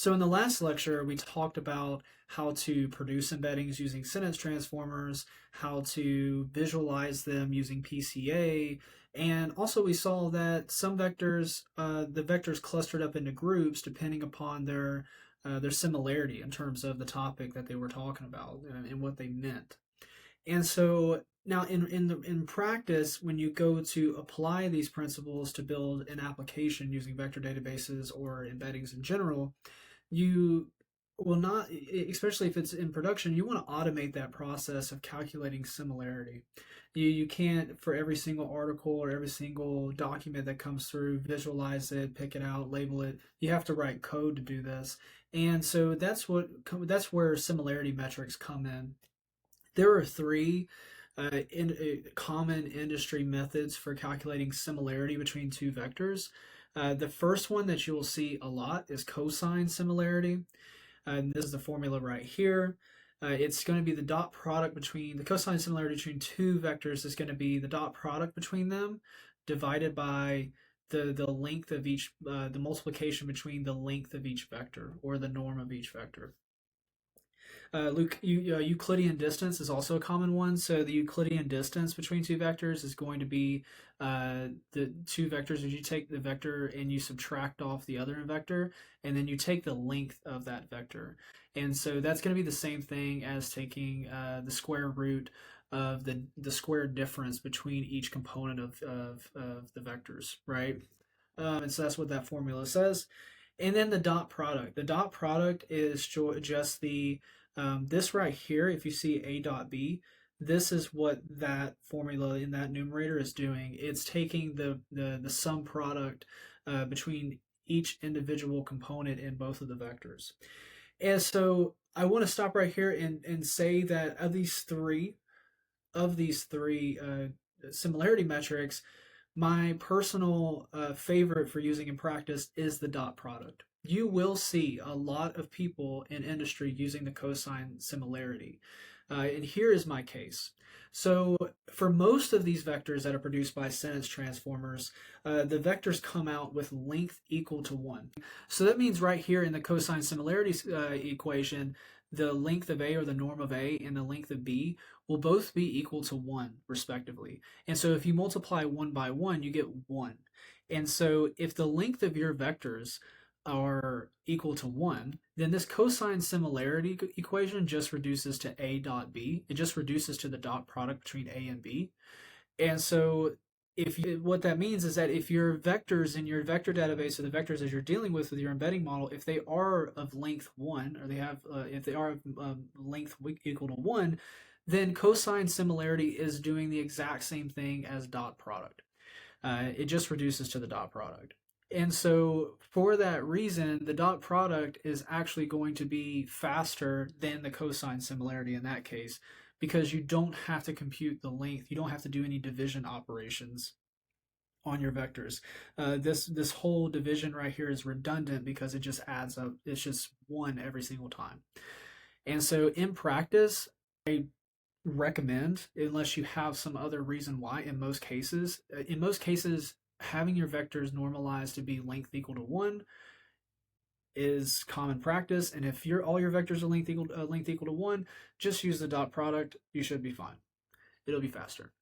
So in the last lecture, we talked about how to produce embeddings using sentence transformers, how to visualize them using PCA, and also we saw that some vectors, the vectors clustered up into groups depending upon their similarity in terms of the topic that they were talking about and what they meant. And so now in practice, when you go to apply these principles to build an application using vector databases or embeddings in general, you will not, especially if it's in production, you want to automate that process of calculating similarity. You can't, for every single article or every single document that comes through, visualize it, pick it out, label it. You have to write code to do this. And so that's where similarity metrics come in. There are three common industry methods for calculating similarity between two vectors. The first one that you will see a lot is cosine similarity. And this is the formula right here. It's going to be the dot product between the cosine similarity between two vectors is going to be the dot product between them divided by the length of each, the multiplication between the length of each vector or the norm of each vector. Euclidean distance is also a common one. So the Euclidean distance between two vectors is going to be the two vectors. As you take the vector and you subtract off the other vector, and then you take the length of that vector. And so that's going to be the same thing as taking the square root of the square difference between each component of the vectors, right? And so that's what that formula says. And then the dot product. The dot product is just this right here. If you see A dot B, this is what that formula in that numerator is doing. It's taking the sum product between each individual component in both of the vectors. And so I want to stop right here and say that of these three similarity metrics, my personal favorite for using in practice is the dot product. You will see a lot of people in industry using the cosine similarity. And here is my case. So for most of these vectors that are produced by sentence transformers, the vectors come out with length equal to 1. So that means right here in the cosine similarity equation, the length of A or the norm of A and the length of B will both be equal to 1 respectively. And so if you multiply 1 by 1, you get 1. And so if the length of your vectors are equal to 1, then this cosine similarity equation just reduces to A dot B. It just reduces to the dot product between A and B. And so what that means is that if your vectors in your vector database, or the vectors as you're dealing with your embedding model, if they are of length 1, or if they are of length equal to 1, then cosine similarity is doing the exact same thing as dot product. It just reduces to the dot product. And so for that reason, the dot product is actually going to be faster than the cosine similarity in that case, because you don't have to compute the length. You don't have to do any division operations on your vectors. This whole division right here is redundant because it just adds up. It's just 1 every single time. And so in practice, I recommend, unless you have some other reason why, in most cases, having your vectors normalized to be length equal to 1 is common practice. And if all your vectors are length equal to 1, just use the dot product. You should be fine. It'll be faster.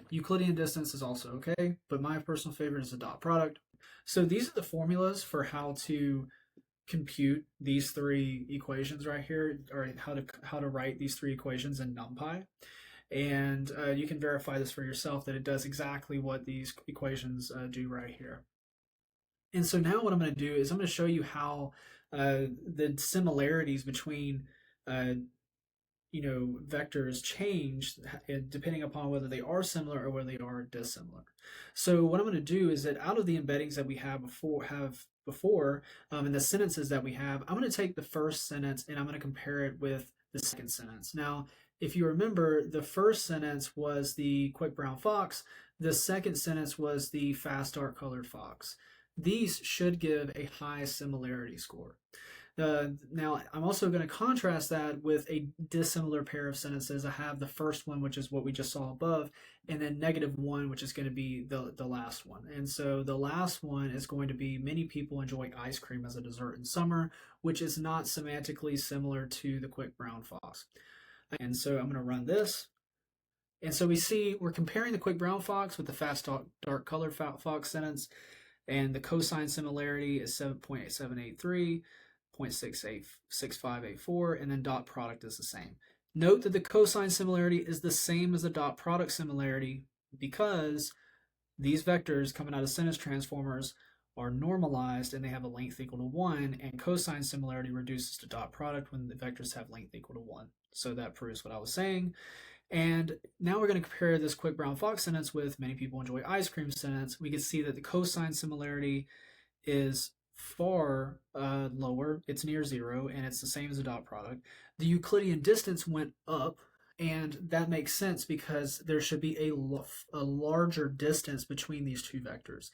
Euclidean distance is also okay, but my personal favorite is the dot product. So these are the formulas for how to compute these three equations right here, or how to write these three equations in NumPy. And you can verify this for yourself that it does exactly what these equations do right here. And so now what I'm going to do is I'm going to show you how the similarities between vectors change depending upon whether they are similar or whether they are dissimilar. So what I'm going to do is that out of the embeddings that we have before and the sentences that we have, I'm going to take the first sentence and I'm going to compare it with the second sentence. Now, if you remember, the first sentence was the quick brown fox. The second sentence was the fast dark colored fox. These should give a high similarity score. Now, I'm also going to contrast that with a dissimilar pair of sentences. I have the first one, which is what we just saw above, and then -1, which is going to be the last one. And so the last one is going to be many people enjoy ice cream as a dessert in summer, which is not semantically similar to the quick brown fox. And so I'm going to run this. And so we see we're comparing the quick brown fox with the fast dark colored fox sentence, and the cosine similarity is 7.783, 0.6584, and then dot product is the same. Note that the cosine similarity is the same as the dot product similarity because these vectors coming out of sentence transformers are normalized and they have a length equal to 1, and cosine similarity reduces to dot product when the vectors have length equal to 1. So that proves what I was saying. And now we're going to compare this quick brown fox sentence with many people enjoy ice cream sentence. We can see that the cosine similarity is far lower. It's near 0, and it's the same as the dot product. The Euclidean distance went up, and that makes sense because there should be a larger distance between these two vectors.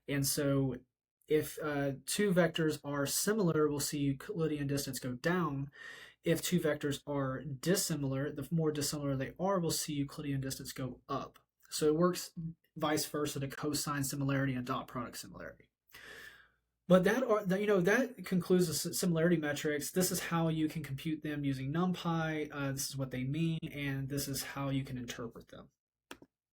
And so if two vectors are similar, we'll see Euclidean distance go down. If two vectors are dissimilar, the more dissimilar they are, we'll see Euclidean distance go up. So it works vice versa to cosine similarity and dot product similarity. But that concludes the similarity metrics. This is how you can compute them using NumPy. This is what they mean, and this is how you can interpret them.